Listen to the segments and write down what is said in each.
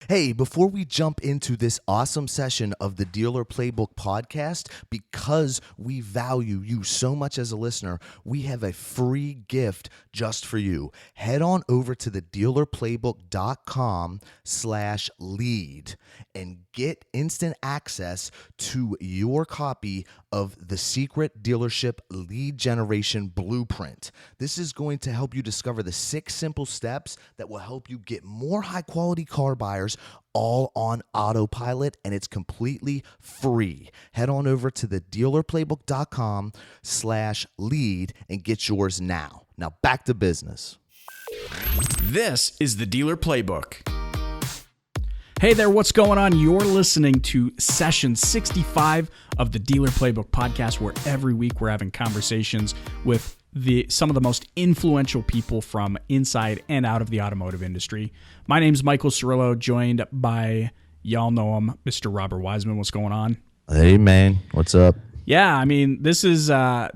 Hey, before we jump into this awesome session of the Dealer Playbook Podcast, because we value you so much as a listener, we have a free gift just for you. Head on over to the dealerplaybook.com/lead and get instant access to your copy of the Secret Dealership Lead Generation Blueprint. This is going to help you discover the 6 simple steps that will help you get more high-quality car buyers all on autopilot, and it's completely free. Head on over to the dealerplaybook.com/lead and get yours now. Now back to business. This is the Dealer Playbook. Hey there, what's going on? You're listening to session 65 of the Dealer Playbook Podcast, where every week we're having conversations with some of the most influential people from inside and out of the automotive industry. My name's Michael Cirillo, joined by, y'all know him, Mr. Robert Wiseman. What's going on? Hey man, what's up? Yeah, I mean, this is a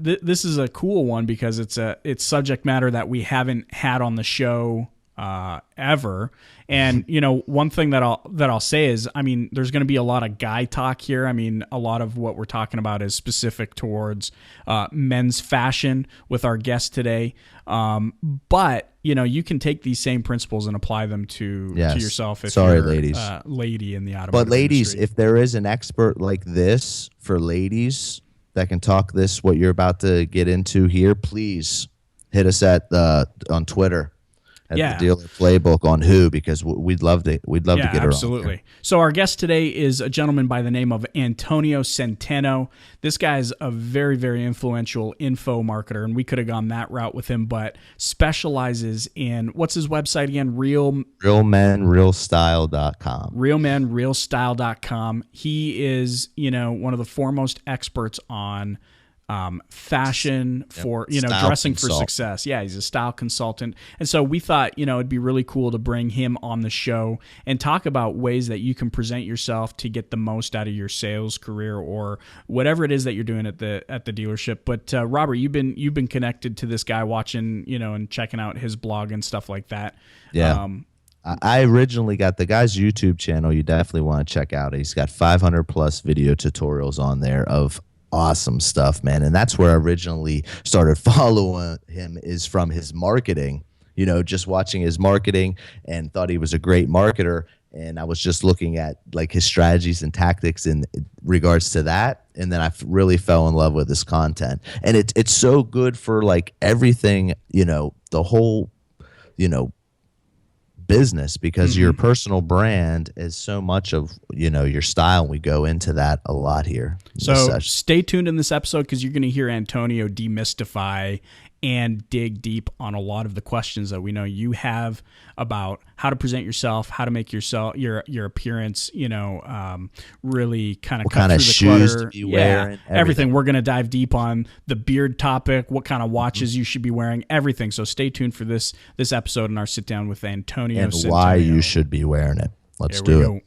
cool one because it's subject matter that we haven't had on the show ever. And one thing that I'll say is, I mean, there's going to be a lot of guy talk here. I mean, a lot of what we're talking about is specific towards men's fashion with our guest today. But you can take these same principles and apply them to yourself. If you're ladies, lady in the automotive but ladies, industry. if there is an expert like this for ladies that can talk this, what you're about to get into here, please hit us on Twitter. At the Dealer Playbook on who, because we'd love to get her absolutely. on. So our guest today is a gentleman by the name of Antonio Centeno. This guy's a very, very influential info marketer, and we could have gone that route with him, but specializes in, what's his website again? Realmenrealstyle.com. Realmenrealstyle.com. He is, one of the foremost experts on fashion for, dressing for success. Yeah, he's a style consultant. And so we thought, it'd be really cool to bring him on the show and talk about ways that you can present yourself to get the most out of your sales career or whatever it is that you're doing at the dealership. But Robert, you've been connected to this guy, watching, and checking out his blog and stuff like that. Yeah. I originally got the guy's YouTube channel. You definitely want to check out. He's got 500 plus video tutorials on there of awesome stuff, man. And that's where I originally started following him, is from his marketing, just watching his marketing, and thought he was a great marketer. And I was just looking at like his strategies and tactics in regards to that. And then I really fell in love with his content. And it's so good for like everything, the whole, business, because your personal brand is so much of your style, and we go into that a lot here. So stay tuned in this episode, because you're going to hear Antonio demystify and dig deep on a lot of the questions that we know you have about how to present yourself, how to make yourself your appearance, really kind of cut through the shoes clutter. To be wearing, everything. We're going to dive deep on the beard topic, what kind of watches you should be wearing, everything. So stay tuned for this episode and our sit down with Antonio and Centeno. Why you should be wearing it. Let's do it.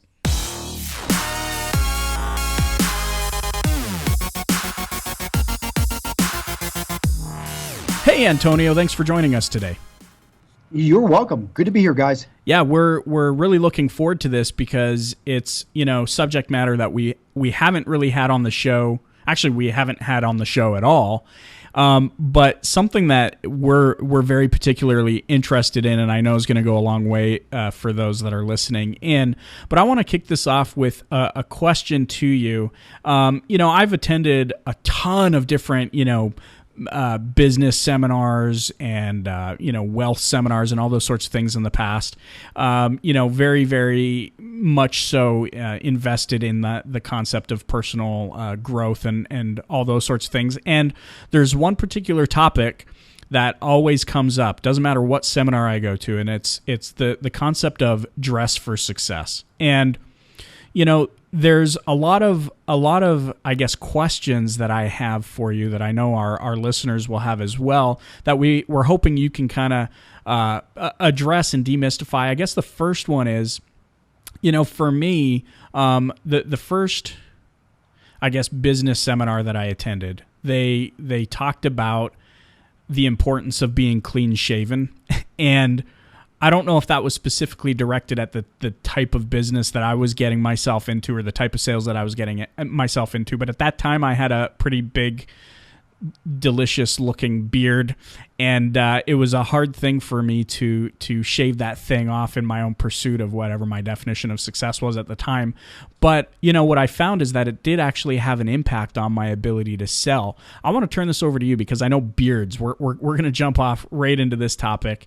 Hey, Antonio, thanks for joining us today. You're welcome. Good to be here, guys. Yeah, we're really looking forward to this, because it's, subject matter that we haven't really had on the show. Actually, we haven't had on the show at all. But something that we're very particularly interested in, and I know is going to go a long way for those that are listening in. But I want to kick this off with a question to you. I've attended a ton of different, business seminars and wealth seminars and all those sorts of things in the past. Very, very much so invested in the concept of personal growth and all those sorts of things. And there's one particular topic that always comes up, doesn't matter what seminar I go to, and it's the concept of dress for success. And there's a lot of I guess questions that I have for you that I know our listeners will have as well, that we're hoping you can kind of address and demystify. I guess the first one is, for me, the first, I guess, business seminar that I attended, they talked about the importance of being clean shaven, and I don't know if that was specifically directed at the type of business that I was getting myself into or the type of sales that I was getting myself into. But at that time, I had a pretty big, delicious looking beard, and it was a hard thing for me to shave that thing off in my own pursuit of whatever my definition of success was at the time. But what I found is that it did actually have an impact on my ability to sell. I want to turn this over to you because I know beards. We're going to jump off right into this topic.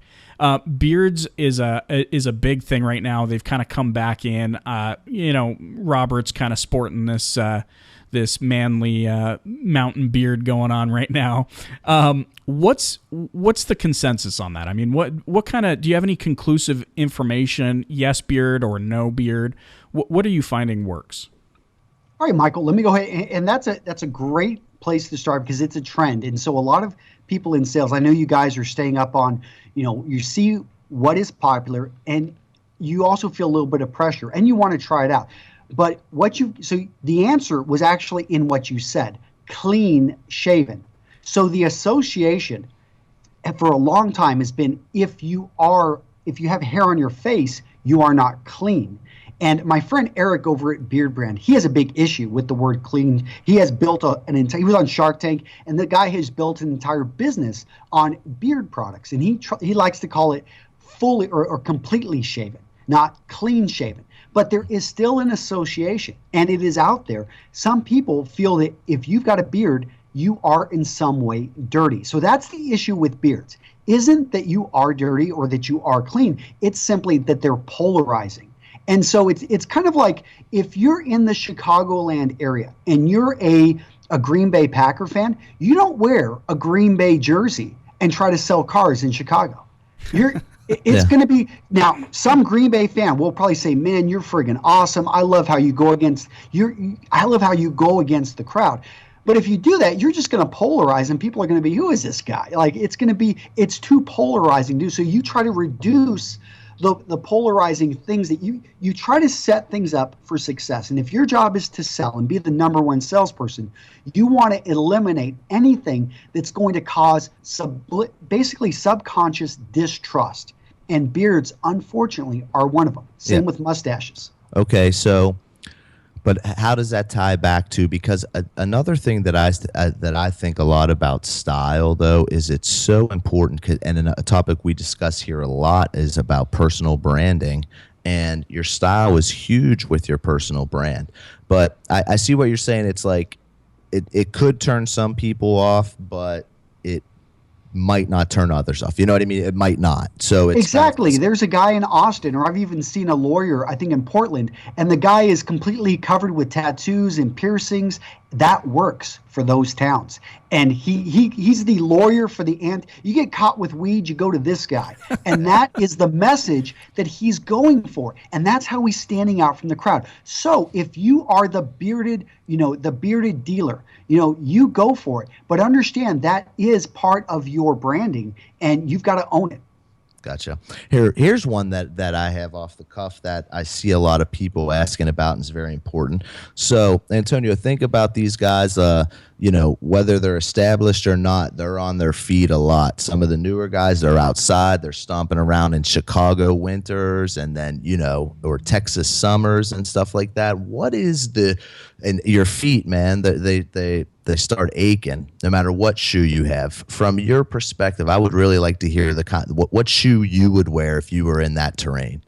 Beards is a big thing right now. They've kind of come back in. Robert's kind of sporting this manly mountain beard going on right now. What's the consensus on that? I mean, what kind of, do you have any conclusive information? Yes beard or no beard? What are you finding works? All right, Michael, let me go ahead. And that's a great place to start because it's a trend. And so a lot of people in sales, I know you guys are staying up on, you see what is popular and you also feel a little bit of pressure and you want to try it out. But so the answer was actually in what you said, clean shaven. So the association for a long time has been if you have hair on your face, you are not clean. And my friend Eric over at Beard Brand, he has a big issue with the word clean. He has built he was on Shark Tank, and the guy has built an entire business on beard products. And he likes to call it fully or completely shaven, not clean shaven. But there is still an association, and it is out there. Some people feel that if you've got a beard, you are in some way dirty. So that's the issue with beards. Isn't that you are dirty or that you are clean. It's simply that they're polarizing. And so it's kind of like if you're in the Chicagoland area and you're a Green Bay Packer fan, you don't wear a Green Bay jersey and try to sell cars in Chicago. It's going to be, now some Green Bay fan will probably say, man, you're friggin' awesome. I love how you go against the crowd. But if you do that, you're just going to polarize and people are going to be, who is this guy? Like it's too polarizing, dude. So you try to reduce the polarizing things that you try to set things up for success. And if your job is to sell and be the number one salesperson, you want to eliminate anything that's going to cause basically subconscious distrust. And beards, unfortunately, are one of them. Same with mustaches. Okay, so, but how does that tie back to? Because another thing that I think a lot about style, though, is it's so important. And a topic we discuss here a lot is about personal branding. And your style is huge with your personal brand. But I see what you're saying. It's like it could turn some people off, but it might not turn others off. You know what I mean? It might not. So it's exactly. There's a guy in Austin, or I've even seen a lawyer, I think in Portland, and the guy is completely covered with tattoos and piercings. That works for those towns. And he's the lawyer for you get caught with weed, you go to this guy. And that is the message that he's going for. And that's how he's standing out from the crowd. So if you are the bearded dealer, you go for it. But understand that is part of your branding and you've got to own it. Gotcha. Here's one that I have off the cuff that I see a lot of people asking about and is very important. So, Antonio, think about these guys, whether they're established or not, they're on their feet a lot. Some of the newer guys, they're outside, they're stomping around in Chicago winters and then, or Texas summers and stuff like that. What is and your feet, man, they start aching no matter what shoe you have. From your perspective, I would really like to hear what shoe you would wear if you were in that terrain.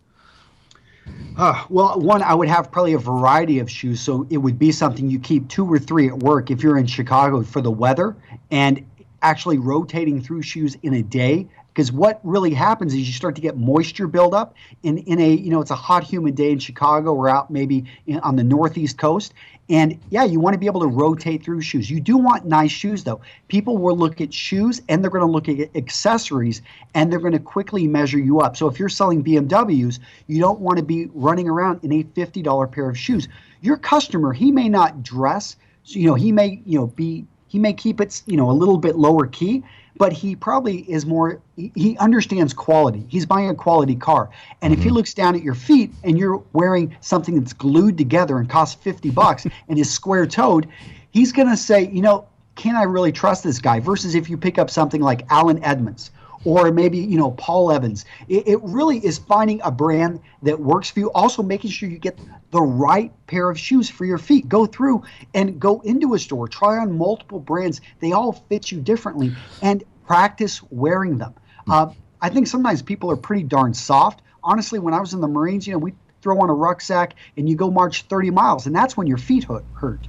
Well, one, I would have probably a variety of shoes. So it would be something you keep 2 or 3 at work if you're in Chicago for the weather, and actually rotating through shoes in a day. Because what really happens is you start to get moisture buildup in it's a hot, humid day in Chicago or out maybe on the Northeast coast. And yeah, you want to be able to rotate through shoes. You do want nice shoes, though. People will look at shoes and they're going to look at accessories and they're going to quickly measure you up. So if you're selling BMWs, you don't want to be running around in a $50 pair of shoes. Your customer, he may not dress, he may keep it, a little bit lower key, but he probably is more, he understands quality. He's buying a quality car. And if he looks down at your feet and you're wearing something that's glued together and costs $50 and is square-toed, he's going to say, can I really trust this guy? Versus if you pick up something like Alan Edmonds or maybe, Paul Evans. It really is finding a brand that works for you. Also making sure you get the right pair of shoes for your feet. Go through and go into a store, try on multiple brands. They all fit you differently, and practice wearing them. I think sometimes people are pretty darn soft. Honestly, when I was in the Marines, we throw on a rucksack and you go march 30 miles, and that's when your feet hurt.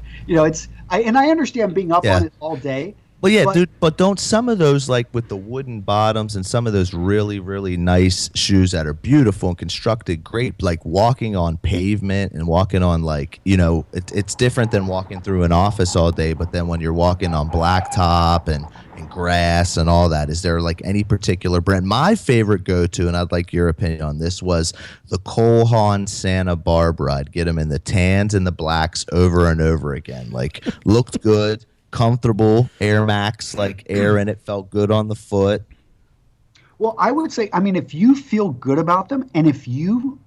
I understand being up on it all day. Well, yeah, dude, but don't some of those, like with the wooden bottoms and some of those really, really nice shoes that are beautiful and constructed great, like walking on pavement and walking on it's different than walking through an office all day, but then when you're walking on blacktop and grass and all that, is there like any particular brand? My favorite go-to, and I'd like your opinion on this, was the Cole Haan Santa Barbara. I'd get them in the tans and the blacks over and over again. Like, looked good. Comfortable, Air Max, like air in it, felt good on the foot. Well, I would say, if you feel good about them and if you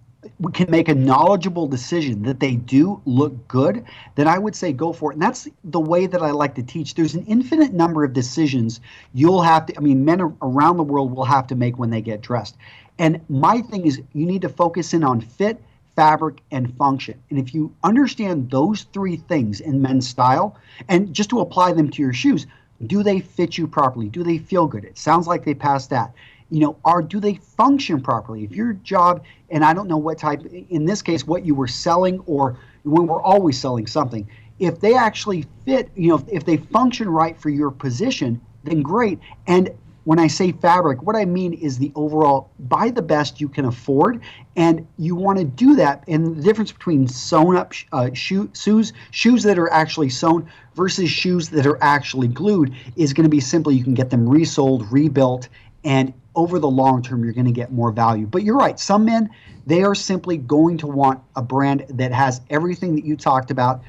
can make a knowledgeable decision that they do look good, then I would say go for it. And that's the way that I like to teach. There's an infinite number of decisions you'll have to, men around the world will have to make when they get dressed. And my thing is, you need to focus in on fit, fabric, and function. And if you understand those three things in men's style, and just to apply them to your shoes, do they fit you properly? Do they feel good? It sounds like they passed that. Do they function properly? If your job, and I don't know what type, in this case, what you were selling, or when we're always selling something, if they actually fit, if they function right for your position, then great. And when I say fabric, what I mean is the overall, buy the best you can afford, and you want to do that. And the difference between sewn up shoes that are actually sewn versus shoes that are actually glued is going to be simply you can get them resold, rebuilt, and over the long term, you're going to get more value. But you're right. Some men, they are simply going to want a brand that has everything that you talked about,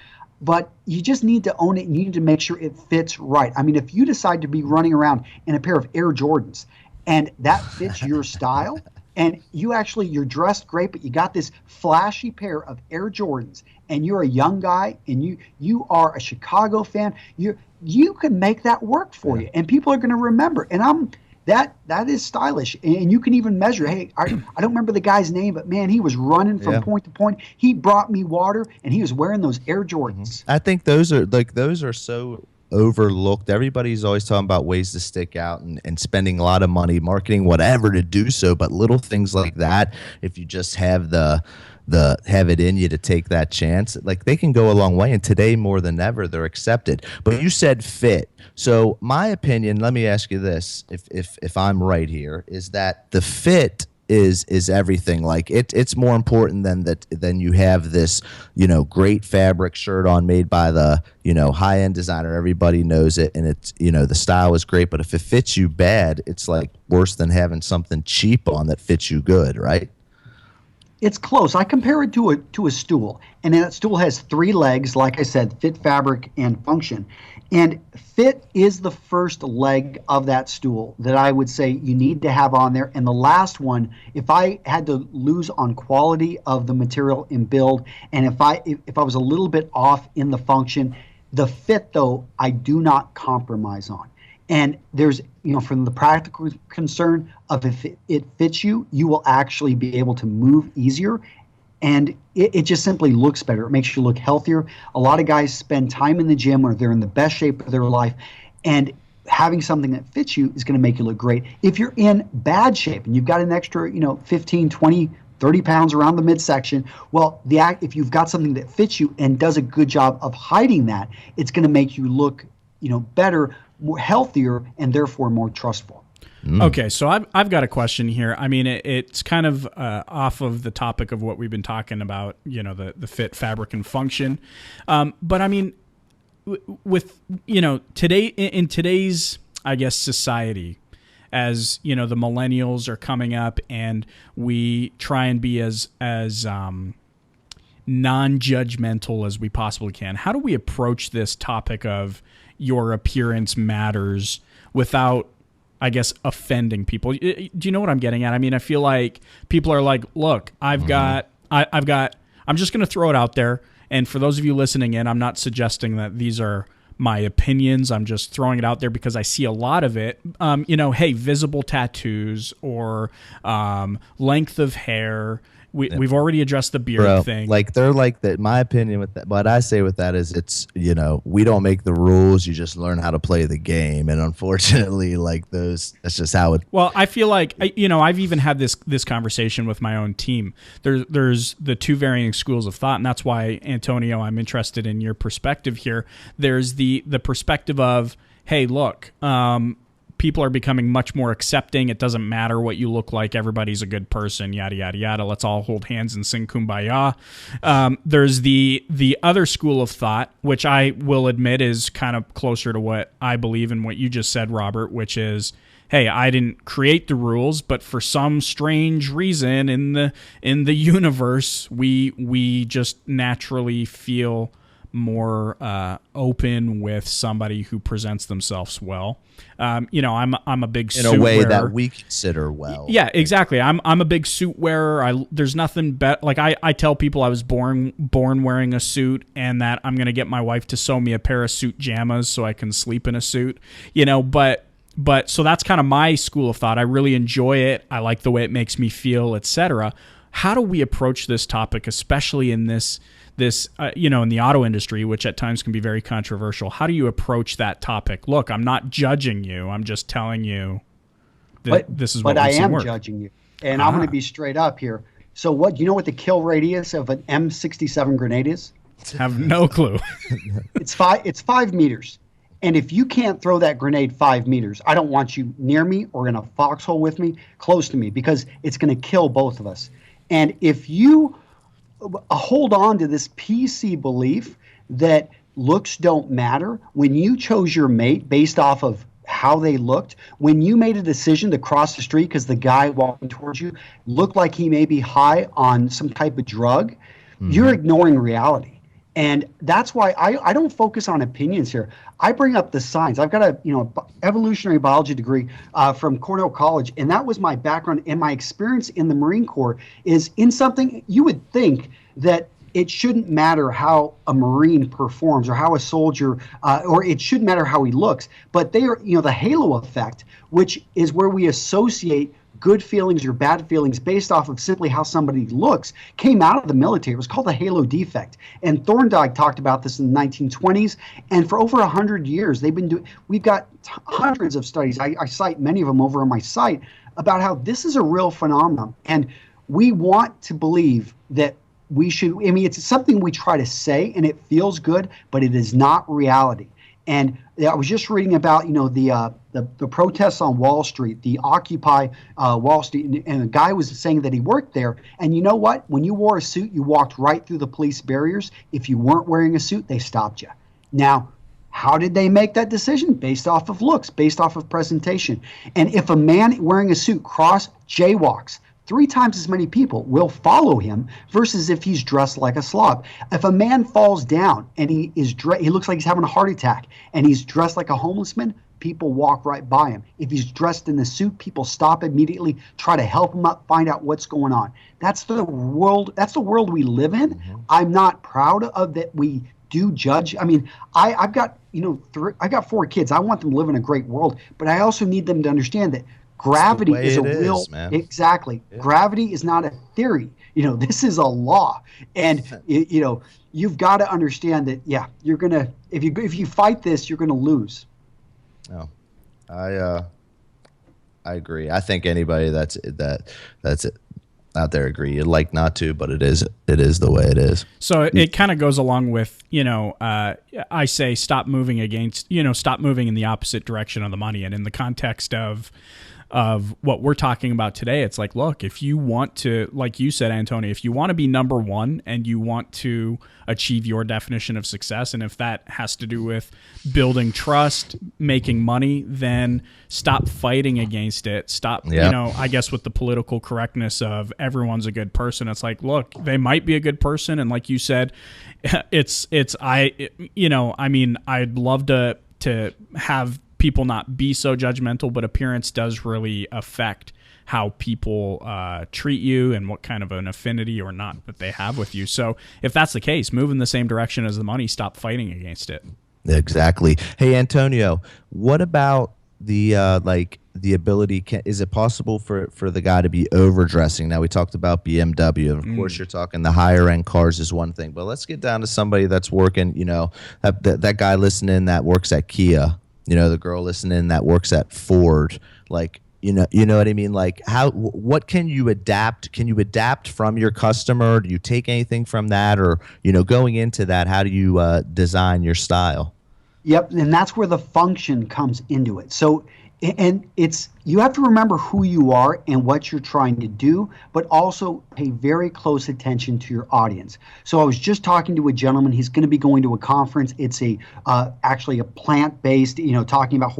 but you just need to own it, and you need to make sure it fits right. If you decide to be running around in a pair of Air Jordans and that fits your style, and you're dressed great, but you got this flashy pair of Air Jordans, and you're a young guy, and you are a Chicago fan, you can make that work for you, and people are going to remember. And that is stylish, and you can even measure. Hey, I don't remember the guy's name, but man, he was running from point to point. He brought me water, and he was wearing those Air Jordans. I think those are so overlooked. Everybody's always talking about ways to stick out and spending a lot of money, marketing, whatever, to do so. But little things like that, if you just have have it in you to take that chance, like, they can go a long way. And today more than ever, they're accepted. But you said fit. So my opinion, let me ask you this, if I'm right here, is that the fit is everything. Like, it's more important than you have this, great fabric shirt on made by the, high-end designer. Everybody knows it, and it's, the style is great. But if it fits you bad, it's like worse than having something cheap on that fits you good, right? It's close. I compare it to a stool, and that stool has three legs, like I said, fit, fabric, and function. And fit is the first leg of that stool that I would say you need to have on there. And the last one, if I had to lose on quality of the material and build, and if I was a little bit off in the function, the fit, though, I do not compromise on. And there's, from the practical concern of if it fits you, you will actually be able to move easier. And it just simply looks better. It makes you look healthier. A lot of guys spend time in the gym where they're in the best shape of their life. And having something that fits you is going to make you look great. If you're in bad shape and you've got an extra, 15, 20, 30 pounds around the midsection, well, if you've got something that fits you and does a good job of hiding that, it's going to make you look, better, more healthier, and therefore more trustful. Okay, so I've got a question here. It's kind of off of the topic of what we've been talking about, the fit, fabric, and function. But with today, in today's, I guess, society, as the millennials are coming up, and we try and be as non-judgmental as we possibly can. How do we approach this topic of your appearance matters without, I guess, offending people? Do you know what I'm getting at? I feel like people are like, look, I'm just going to throw it out there. And for those of you listening in, I'm not suggesting that these are my opinions. I'm just throwing it out there because I see a lot of it. Hey, visible tattoos or length of hair. We've already addressed the beard thing. Like they're like that. My opinion with that, what I say with that is, it's we don't make the rules. You just learn how to play the game, and unfortunately, like that's just how it. Well, I feel like I've even had this conversation with my own team. There's the two varying schools of thought, and that's why, Antonio, I'm interested in your perspective here. There's the perspective of, hey, look. People are becoming much more accepting. It doesn't matter what you look like. Everybody's a good person, yada, yada, yada. Let's all hold hands and sing Kumbaya. There's the other school of thought, which I will admit is kind of closer to what I believe and what you just said, Robert, which is, hey, I didn't create the rules, but for some strange reason in the universe, we just naturally feel more open with somebody who presents themselves well. I'm a big suit in a way wearer. that we consider well. Yeah, exactly. I'm a big suit wearer. There's nothing better. Like I tell people I was born wearing a suit, and that I'm gonna get my wife to sew me a pair of suit jammers so I can sleep in a suit. But so that's kind of my school of thought. I really enjoy it. I like the way it makes me feel, etc. How do we approach this topic, especially in this in the auto industry, which at times can be very controversial? How do you approach that topic? Look, I'm not judging you. I'm just telling you that this is what we've seen work. But I am judging you, and I'm going to be straight up here. So what, you know what the kill radius of an M67 grenade is? Have no clue. It's 5 meters. And if you can't throw that grenade 5 meters, I don't want you near me or in a foxhole with me, close to me, because it's going to kill both of us. And if you hold on to this PC belief that looks don't matter, when you chose your mate based off of how they looked, when you made a decision to cross the street because the guy walking towards you looked like he may be high on some type of drug, you're ignoring reality. And that's why I don't focus on opinions here. I bring up the science. I've got a evolutionary biology degree from Cornell College, and that was my background. And my experience in the Marine Corps is in something you would think that it shouldn't matter how a Marine performs or how a soldier, or it shouldn't matter how he looks. But they are, the halo effect, which is where we associate good feelings or bad feelings based off of simply how somebody looks, came out of the military. It was called the halo defect. And Thorndike talked about this in the 1920s. And for over 100 years, they've been doing, we've got hundreds of studies. I cite many of them over on my site about how this is a real phenomenon. And we want to believe that we should, it's something we try to say and it feels good, but it is not reality. And I was just reading about, the protests on Wall Street, the Occupy Wall Street, and a guy was saying that he worked there. And you know what? When you wore a suit, you walked right through the police barriers. If you weren't wearing a suit, they stopped you. Now, how did they make that decision? Based off of looks, based off of presentation. And if a man wearing a suit jaywalks, 3 times as many people will follow him versus if he's dressed like a slob. If a man falls down and he looks like he's having a heart attack and he's dressed like a homeless man, people walk right by him. If he's dressed in the suit, people stop immediately, try to help him up, find out what's going on. That's the world. That's the world we live in. Mm-hmm. I'm not proud of that. We do judge. I've got I got 4 kids. I want them to live in a great world, but I also need them to understand that gravity is a real, exactly. Yeah. Gravity is not a theory. This is a law. And, you've got to understand that, you're going to, if you fight this, you're going to lose. No, I agree. I think anybody that's it out there agree. You'd like not to, but it is the way it is. So it kind of goes along with, I say stop moving in the opposite direction of the money. And in the context of what we're talking about today, it's like, look, if you want to, like you said, Antonio, if you want to be number one and you want to achieve your definition of success, and if that has to do with building trust, making money, then stop fighting against it. Stop, I guess with the political correctness of everyone's a good person. It's like, look, they might be a good person. And like you said, I'd love to have people not be so judgmental, but appearance does really affect how people treat you and what kind of an affinity or not that they have with you. So if that's the case, move in the same direction as the money. Stop fighting against it. Exactly. Hey, Antonio, what about the ability? Is it possible for the guy to be overdressing? Now we talked about BMW, and of course you're talking the higher end cars is one thing, but let's get down to somebody that's working. That guy listening that works at Kia. The girl listening that works at Ford. Like, you know what I mean? Like, what can you adapt? Can you adapt from your customer? Do you take anything from that, or going into that, how do you design your style? Yep, and that's where the function comes into it. So, and it's you have to remember who you are and what you're trying to do, but also pay very close attention to your audience. So I was just talking to a gentleman. He's going to be going to a conference. It's actually a plant-based, talking about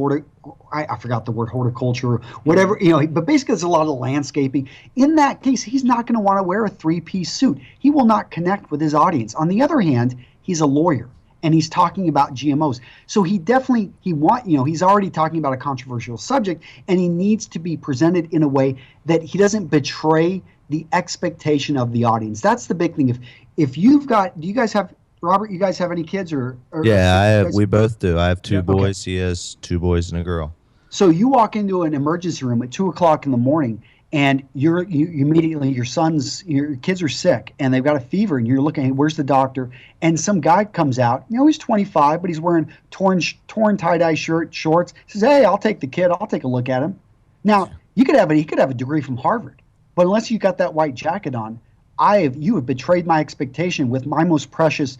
I forgot the word horticulture, whatever, but basically it's a lot of landscaping. In that case, he's not going to want to wear a three-piece suit. He will not connect with his audience. On the other hand, he's a lawyer and he's talking about GMOs. So he's already talking about a controversial subject, and he needs to be presented in a way that he doesn't betray the expectation of the audience. That's the big thing. If you've got, do you guys have, Robert, you guys have any kids or Yeah, we both do. I have two Yeah, okay. boys. He has two boys and a girl. So you walk into an emergency room at 2 o'clock in the morning, and you immediately your kids are sick and they've got a fever, and you're looking, hey, where's the doctor? And some guy comes out, he's 25, but he's wearing torn tie-dye shirt, shorts. He says, hey, I'll take the kid. I'll take a look at him. Now he could have a degree from Harvard, but unless you got that white jacket on, you have betrayed my expectation with my most precious,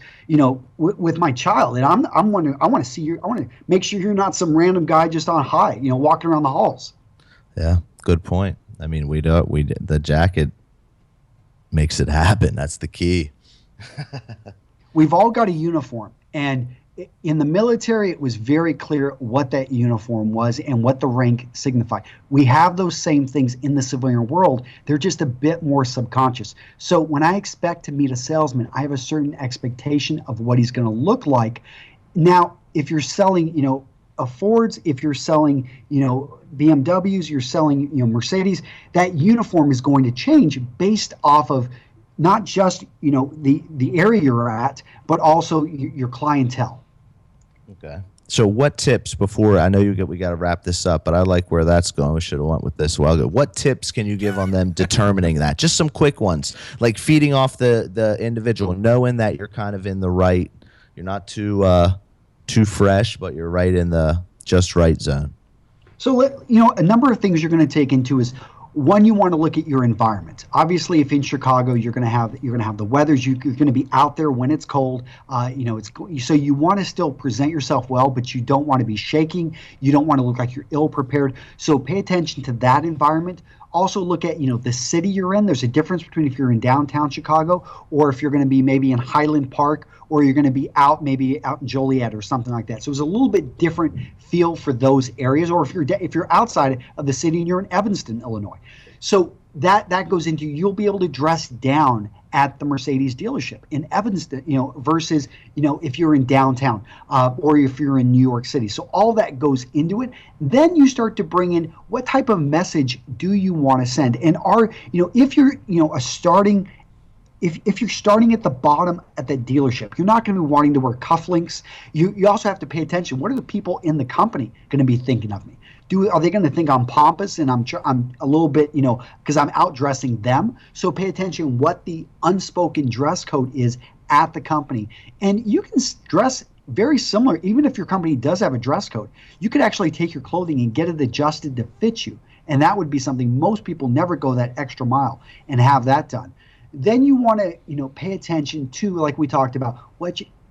with my child. And I'm wondering, I want to make sure you're not some random guy just on high, walking around the halls. Yeah, good point. I mean, the jacket makes it happen. That's the key. We've all got a uniform, and in the military, it was very clear what that uniform was and what the rank signified. We have those same things in the civilian world. They're just a bit more subconscious. So when I expect to meet a salesman, I have a certain expectation of what he's going to look like. Now, if you're selling, Fords, if you're selling, BMWs, you're selling, Mercedes, that uniform is going to change based off of not just, the area you're at, but also your clientele. Okay. So what tips before, I know we got to wrap this up, but I like where that's going. We should have went with this a while ago. What tips can you give on them determining that? Just some quick ones, like feeding off the individual, knowing that you're kind of in the right, you're not too fresh, but you're right in the just right zone. So, a number of things you're going to take into is, one, you want to look at your environment. Obviously, if in Chicago, you're going to have the weathers. You're going to be out there when it's cold. So you want to still present yourself well, but you don't want to be shaking. You don't want to look like you're ill prepared. So pay attention to that environment. Also look at, the city you're in. There's a difference between if you're in downtown Chicago or if you're going to be maybe in Highland Park, or you're going to be maybe out in Joliet or something like that. So it's a little bit different feel for those areas. Or if you're outside of the city and you're in Evanston, Illinois. So that goes into, you'll be able to dress down at the Mercedes dealership in Evanston, versus, if you're in downtown or if you're in New York City. So all that goes into it. Then you start to bring in, what type of message do you want to send? And if you're, if you're starting at the bottom at the dealership, you're not going to be wanting to wear cufflinks. You also have to pay attention. What are the people in the company going to be thinking of me? Are they going to think I'm pompous and I'm a little bit, because I'm outdressing them? So pay attention what the unspoken dress code is at the company. And you can dress very similar, even if your company does have a dress code. You could actually take your clothing and get it adjusted to fit you. And that would be something most people never go that extra mile and have that done. Then you want to, pay attention to, like we talked about,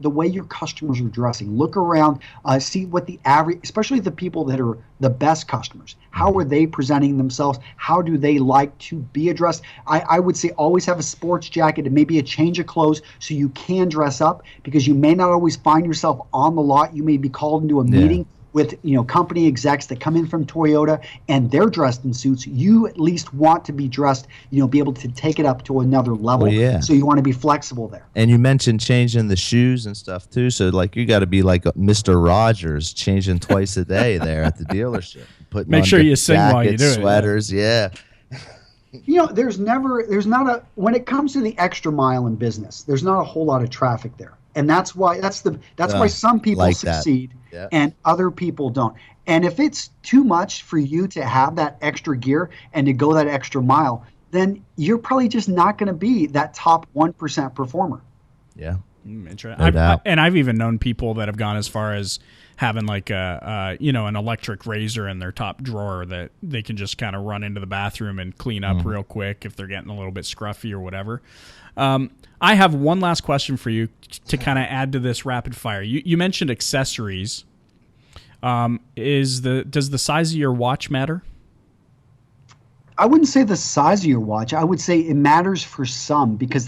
the way your customers are dressing. Look around, see what the average, especially the people that are the best customers, how are they presenting themselves? How do they like to be addressed? I would say always have a sports jacket and maybe a change of clothes so you can dress up, because you may not always find yourself on the lot. You may be called into a meeting with company execs that come in from Toyota and they're dressed in suits. You at least want to be dressed, be able to take it up to another level. Well, yeah. So you want to be flexible there. And you mentioned changing the shoes and stuff too. So like you got to be like Mr. Rogers, changing twice a day there at the dealership. Make sure you sing while you do it. Sweaters, yeah. When it comes to the extra mile in business, there's not a whole lot of traffic there. And that's why some people like succeed Yeah. and other people don't. And if it's too much for you to have that extra gear and to go that extra mile, then you're probably just not going to be that top 1% performer. Yeah. Interesting. And I've even known people that have gone as far as having like an electric razor in their top drawer that they can just kind of run into the bathroom and clean up real quick if they're getting a little bit scruffy or whatever. I have one last question for you to kind of add to this rapid fire. You mentioned accessories. Does the size of your watch matter? I wouldn't say the size of your watch. I would say it matters for some, because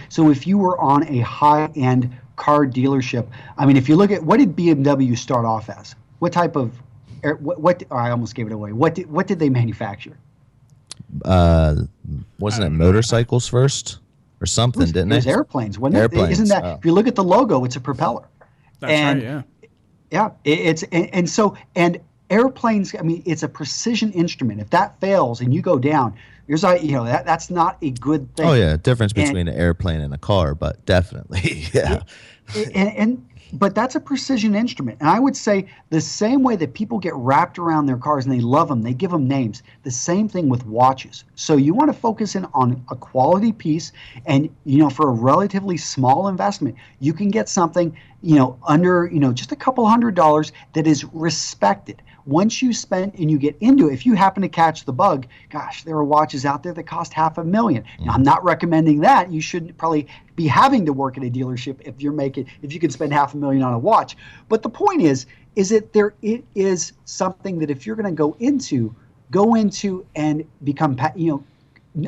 so if you were on a high-end car dealership, I mean, if you look at, what did BMW start off as? What type of, I almost gave it away. What did they manufacture? Wasn't it motorcycles first or something, didn't it? It was airplanes, wasn't it? Airplanes. Isn't that, if you look at the logo, it's a propeller. That's right, yeah. Yeah, and airplanes, I mean, it's a precision instrument. If that fails and you go down, that's not a good thing. Oh yeah, difference between an airplane and a car, but definitely, yeah. But that's a precision instrument. And I would say the same way that people get wrapped around their cars and they love them, they give them names, the same thing with watches. So you want to focus in on a quality piece, and, for a relatively small investment, you can get something, under, just a couple $100 that is respected. Once you spend and you get into it, if you happen to catch the bug, gosh, there are watches out there that cost $500,000. Now, I'm not recommending that. You shouldn't probably be having to work at a dealership if you can spend $500,000 on a watch. But the point is that it is something that if you're going to go into and become,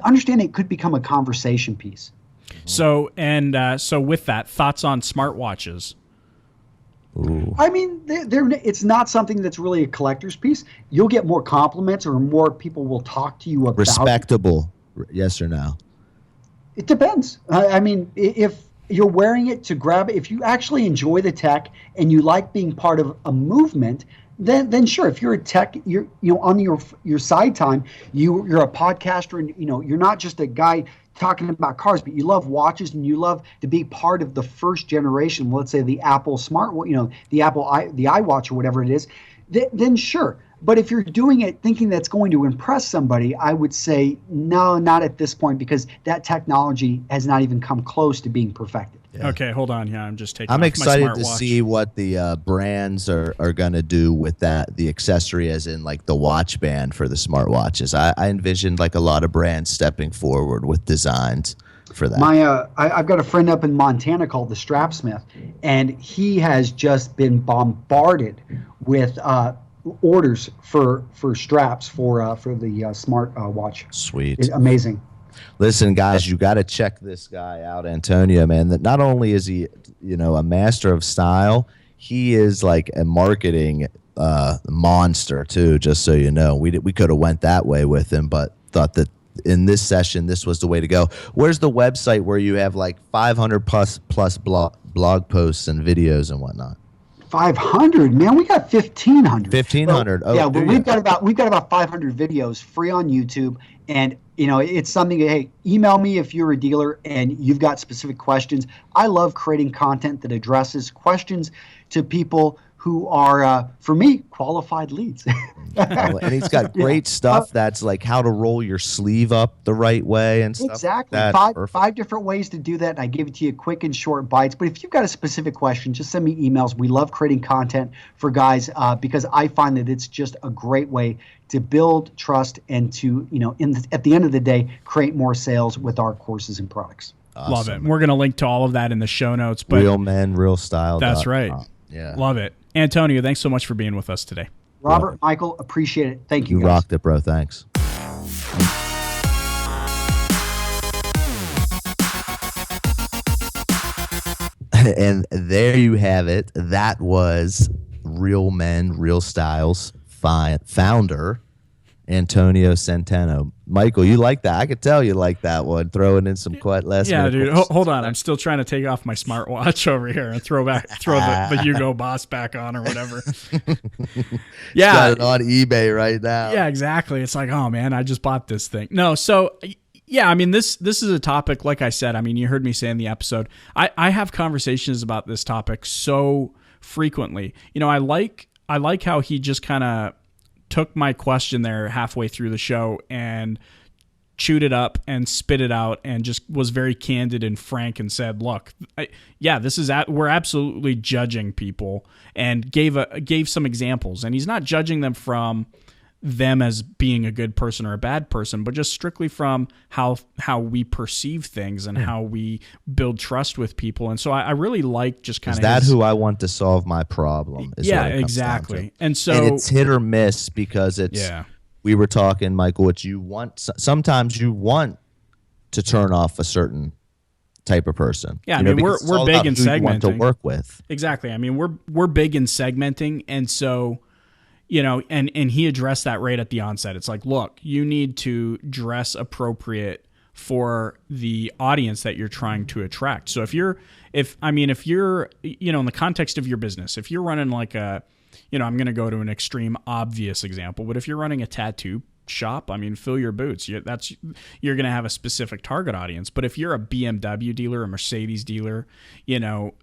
understand it could become a conversation piece. So with that, thoughts on smartwatches? Ooh. I mean, it's not something that's really a collector's piece. You'll get more compliments, or more people will talk to you about Respectable, yes or no? It depends. I mean, if you're wearing it to grab it, if you actually enjoy the tech and you like being part of a movement, then sure. If you're a tech, you're on your side time, you're a podcaster, and you're not just a guy talking about cars, but you love watches and you love to be part of the first generation, let's say the Apple smart, the Apple the iWatch or whatever it is, then sure. But if you're doing it thinking that's going to impress somebody, I would say no, not at this point, because that technology has not even come close to being perfected. Yeah. Okay, hold on. Yeah, I'm just taking. I'm excited to watch. see what the brands are going to do with the accessory, as in like the watch band for the smartwatches. I envisioned like a lot of brands stepping forward with designs for that. I've got a friend up in Montana called the Strapsmith, and he has just been bombarded with orders for straps for the smart watch. Sweet. It's amazing. Listen, guys, you got to check this guy out, Antonio, man. That not only is he, a master of style, he is like a marketing monster too. Just so you know, we could have went that way with him, but thought that in this session, this was the way to go. Where's the website where you have like 500 plus blog posts and videos and whatnot? 500, man. We got 1,500. 1,500. Oh, yeah, but we've got about 500 videos free on YouTube, and it's something. Hey, email me if you're a dealer and you've got specific questions. I love creating content that addresses questions to people who are, for me, qualified leads. And he's got great stuff that's like how to roll your sleeve up the right way and stuff. Exactly. Like that. Five different ways to do that. And I give it to you quick and short bites. But if you've got a specific question, just send me emails. We love creating content for guys because I find that it's just a great way to build trust and to, at the end of the day, create more sales with our courses and products. Awesome. Love it. We're going to link to all of that in the show notes. But Real Men, Real Style. That's right. Yeah. Love it. Antonio, thanks so much for being with us today. Robert, Michael, appreciate it. Thank you, guys. You rocked it, bro. Thanks. And there you have it. That was Real Men, Real Styles founder, Antonio Centeno. Michael, you like that? I could tell you like that one. Throwing in some quite less. Yeah, dude. Hold on. I'm still trying to take off my smartwatch over here and throw the Hugo Boss back on or whatever. Yeah, got it on eBay right now. Yeah, exactly. It's like, oh man, I just bought this thing. No, so Yeah, I mean, this is a topic, like I said, I mean, you heard me say in the episode, I have conversations about this topic so frequently. You know, I like how he just kind of took my question there halfway through the show and chewed it up and spit it out and just was very candid and frank and said, look, we're absolutely judging people, and gave some examples. And he's not judging them from them as being a good person or a bad person, but just strictly from how we perceive things and how we build trust with people. And so I really like just kind of, is that who I want to solve my problem? Yeah, exactly. And so, and it's hit or miss, because it's, we were talking, Michael, what you want. Sometimes you want to turn off a certain type of person. Yeah, I mean, we're big in segmenting. You want to work with. Exactly. I mean, we're big in segmenting, and so, you know, and he addressed that right at the onset. It's like, look, you need to dress appropriate for the audience that you're trying to attract. So if you're, you know, in the context of your business, if you're running like a, you know, I'm going to go to an extreme obvious example, but if you're running a tattoo shop, I mean, fill your boots. You're going to have a specific target audience. But if you're a BMW dealer, a Mercedes dealer, you know,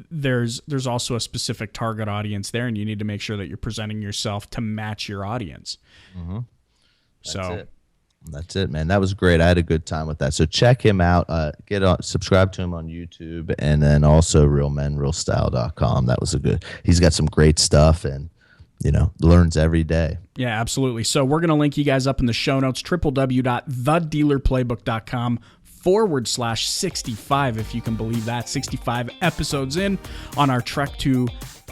there's also a specific target audience there, and you need to make sure that you're presenting yourself to match your audience. Mm-hmm. That's it, man. That was great. I had a good time with that. So check him out. Subscribe to him on YouTube, and then also realmenrealstyle.com. That was he's got some great stuff, and, you know, learns every day. Yeah, absolutely. So we're going to link you guys up in the show notes, www.thedealerplaybook.com/65, if you can believe that. 65 episodes in on our trek to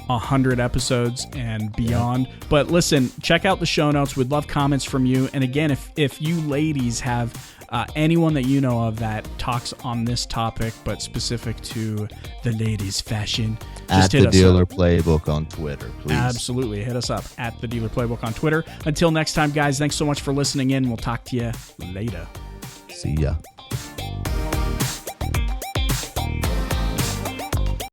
100 episodes and beyond. But listen, check out the show notes. We'd love comments from you. And again, if you ladies have anyone that you know of that talks on this topic, but specific to the ladies' fashion, just hit us up. At the Dealer Playbook on Twitter, please. Absolutely. Hit us up at the Dealer Playbook on Twitter. Until next time, guys, thanks so much for listening in. We'll talk to you later. See ya.